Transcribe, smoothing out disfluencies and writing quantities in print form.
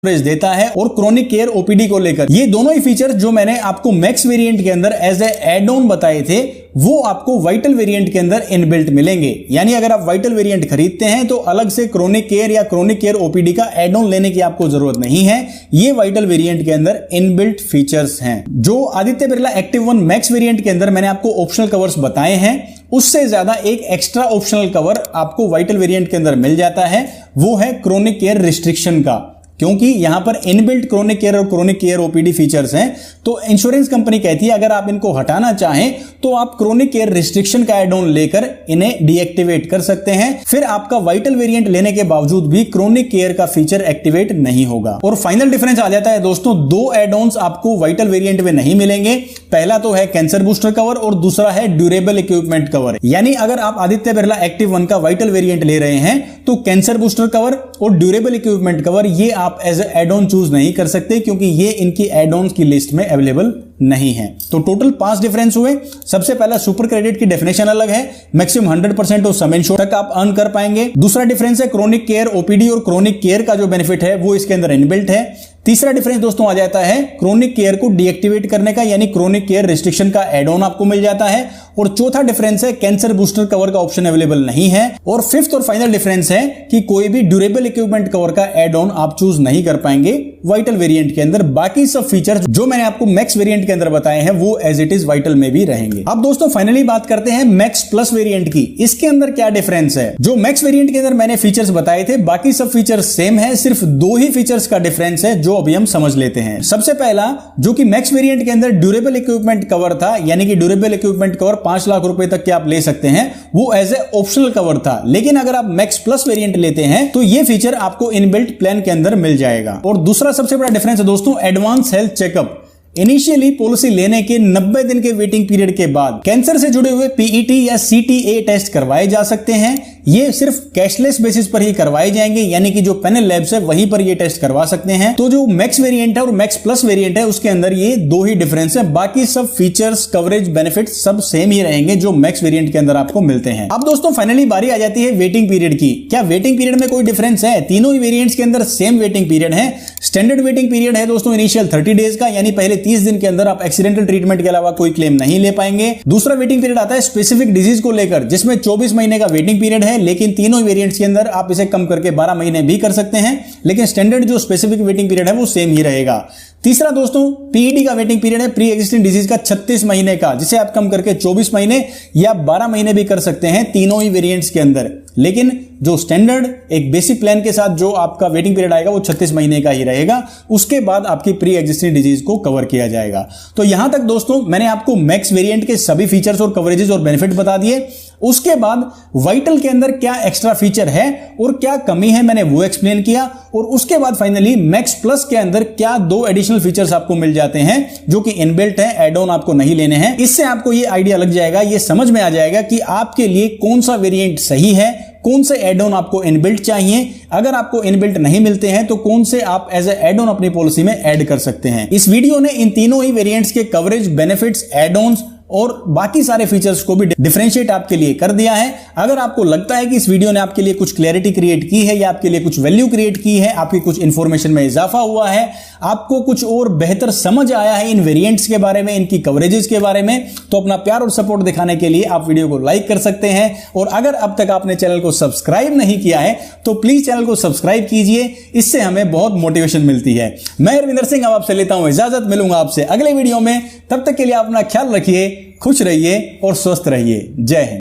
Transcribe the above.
देता है और क्रोनिक केयर ओपीडी को लेकर ये दोनों ही फीचर जो मैंने आपको मैक्स वेरिएंट के अंदर एज ए एड ऑन बताए थे वो आपको वाइटल वेरिएंट के अंदर इनबिल्ट मिलेंगे। यानी अगर आप वाइटल वेरिएंट खरीदते हैं तो अलग से क्रोनिक केयर या क्रोनिक केयर ओपीडी का एड ऑन लेने की आपको जरूरत नहीं है। ये वाइटल वेरिएंट के अंदर इनबिल्ट फीचर्स हैं। जो Aditya Birla active 1 max variant के अंदर मैंने आपको ऑप्शनल कवर्स बताए हैं उससे ज्यादा एक एक्स्ट्रा ऑप्शनल कवर आपको वाइटल वेरिएंट के अंदर मिल जाता है, वो है क्रोनिक केयर रिस्ट्रिक्शन का। क्योंकि यहां पर इनबिल्ट क्रोनिक केयर और क्रोनिक केयर ओपीडी फीचर्स हैं तो इंश्योरेंस कंपनी कहती है अगर आप इनको हटाना चाहें तो आप क्रोनिक केयर रिस्ट्रिक्शन का एड ऑन लेकर इन्हें डीएक्टिवेट कर सकते हैं। फिर आपका वाइटल वेरिएंट लेने के बावजूद भी क्रोनिक केयर का फीचर एक्टिवेट नहीं होगा। और फाइनल डिफरेंस आ जाता है दोस्तों, दो एड ऑन्स आपको वाइटल वेरिएंट में नहीं मिलेंगे। पहला तो है कैंसर बूस्टर कवर और दूसरा है ड्यूरेबल इक्विपमेंट कवर। यानी अगर आप आदित्य बिरला एक्टिव 1 का वाइटल वेरिएंट ले रहे हैं तो कैंसर बूस्टर कवर और ड्यूरेबल इक्विपमेंट कवर ये आप एज एड ऑन चूज नहीं कर सकते क्योंकि ये इनकी एड ऑन की लिस्ट में अवेलेबल नहीं है। तो टोटल 5 डिफरेंस हुए। सबसे पहला सुपर क्रेडिट की डेफिनेशन अलग है, मैक्सिमम 100% ऑफ सम इंश्योर्ड तक आप अर्न कर पाएंगे। दूसरा डिफरेंस है क्रोनिक केयर ओपीडी और क्रोनिक केयर का जो बेनिफिट है वो इसके अंदर इनबिल्ट है। तीसरा डिफरेंस दोस्तों आ जाता है क्रोनिक केयर को डीएक्टिवेट करने का, यानी क्रोनिक केयर रिस्ट्रिक्शन का एड ऑन आपको मिल जाता है। और चौथा डिफरेंस है कैंसर बूस्टर कवर का ऑप्शन अवेलेबल नहीं है। और फिफ्थ और फाइनल डिफरेंस है कि कोई भी ड्यूरेबल इक्विपमेंट कवर का एड ऑन आप चूज नहीं कर पाएंगे वाइटल वेरिएंट के अंदर। बाकी सब फीचर्स जो मैंने आपको मैक्स वेरिएंट के अंदर बताए हैं वो एज इट इज वाइटल में भी रहेंगे। अब दोस्तों फाइनली बात करते हैं मैक्स प्लस वेरिएंट की। इसके अंदर क्या डिफरेंस है? जो मैक्स वेरिएंट के अंदर मैंने फीचर्स बताए थे बाकी सब फीचर्स सेम है, सिर्फ दो ही फीचर्स का डिफरेंस है जो अभी हम समझ लेते हैं। सबसे पहला जो कि मैक्स वेरिएंट के अंदर ड्यूरेबल इक्विपमेंट कवर था, यानी कि ड्यूरेबल इक्विपमेंट कवर 5 लाख रुपए तक के आप ले सकते हैं, वो एज ए ऑप्शनल कवर था। लेकिन अगर आप मैक्स प्लस वेरिएंट लेते हैं तो ये फीचर आपको इनबिल्ट प्लान के अंदर मिल जाएगा। और दूसरा सबसे बड़ा डिफरेंस है दोस्तों advance health checkup. Initially policy लेने के 90 दिन के वेटिंग पीरियड के बाद कैंसर से जुड़े हुए पीईटी या सीटीए टेस्ट करवाए जा सकते हैं। ये सिर्फ कैशलेस बेसिस पर ही करवाए जाएंगे, यानी कि जो पैनल लैब्स है वहीं पर ये टेस्ट करवा सकते हैं। तो जो मैक्स वेरिएंट है और मैक्स प्लस वेरिएंट है उसके अंदर ये दो ही डिफरेंस है, बाकी सब फीचर्स कवरेज बेनिफिट सब सेम ही रहेंगे जो मैक्स वेरिएंट के अंदर आपको मिलते हैं। अब दोस्तों फाइनली बारी आ जाती है वेटिंग पीरियड की। क्या वेटिंग पीरियड में कोई डिफरेंस है? तीनों ही वेरिएंट्स के अंदर सेम वेटिंग पीरियड है। स्टैंडर्ड वेटिंग पीरियड है दोस्तों इनिशियल 30 डेज का, यानी पहले 30 दिन के अंदर आप एक्सीडेंटल ट्रीटमेंट के अलावा कोई क्लेम नहीं ले पाएंगे। दूसरा वेटिंग पीरियड आता है स्पेसिफिक डिजीज को लेकर, जिसमें 24 महीने का वेटिंग पीरियड है, लेकिन तीनों वेरिएंट्स के अंदर आप इसे कम करके 12 महीने भी कर सकते हैं, लेकिन स्टैंडर्ड जो स्पेसिफिक वेटिंग पीरियड है वो सेम ही रहेगा। तीसरा दोस्तों पीईडी का वेटिंग पीरियड है प्री एग्जिस्टिंग डिजीज का 36 महीने का, जिसे आप कम करके 24 महीने या 12 महीने भी कर सकते हैं तीनों ही वेरिएंट्स के अंदर। लेकिन जो स्टैंडर्ड एक बेसिक प्लान के साथ जो आपका वेटिंग पीरियड आएगा वो 36 महीने का ही रहेगा। उसके बाद आपकी प्री एग्जिस्टिंग डिजीज को कवर किया जाएगा। तो यहां तक दोस्तों मैंने आपको मैक्स वेरिएंट के सभी फीचर्स और कवरेजेस और बेनिफिट बता दिए। उसके बाद वाइटल के अंदर क्या एक्स्ट्रा फीचर है और क्या कमी है मैंने वो एक्सप्लेन किया। और उसके बाद फाइनली मैक्स प्लस के अंदर क्या दो एडिशनल फीचर्स आपको मिल जाते हैं जो कि इनबिल्ट है, एड ऑन आपको नहीं लेने हैं। इससे आपको ये आइडिया लग जाएगा, ये समझ में आ जाएगा कि आपके लिए कौन सा वेरिएंट सही है, कौन से एड ऑन आपको इनबिल्ट चाहिए। अगर आपको इनबिल्ट नहीं मिलते हैं तो कौन से आप एज ए एड ऑन अपनी पॉलिसी में ऐड कर सकते हैं। इस वीडियो ने इन तीनों ही वेरिएंट्स के कवरेज, बेनिफिट्स, एड ऑन्स और बाकी सारे फीचर्स को भी डिफरेंशिएट आपके लिए कर दिया है। अगर आपको लगता है कि इस वीडियो ने आपके लिए कुछ क्लैरिटी क्रिएट की है या आपके लिए कुछ वैल्यू क्रिएट की है, आपकी कुछ इंफॉर्मेशन में इजाफा हुआ है, आपको कुछ और बेहतर समझ आया है इन वेरिएंट्स के बारे में, इनकी कवरेजेस के बारे में, तो अपना प्यार और सपोर्ट दिखाने के लिए आप वीडियो को लाइक कर सकते हैं। और अगर अब तक आपने चैनल को सब्सक्राइब नहीं किया है तो प्लीज चैनल को सब्सक्राइब कीजिए, इससे हमें बहुत मोटिवेशन मिलती है। मैं रविंदर सिंह अब आपसे लेता हूं इजाजत, मिलूंगा आपसे अगले वीडियो में। तब तक के लिए अपना ख्याल रखिए, खुश रहिए और स्वस्थ रहिए। जय हिंद।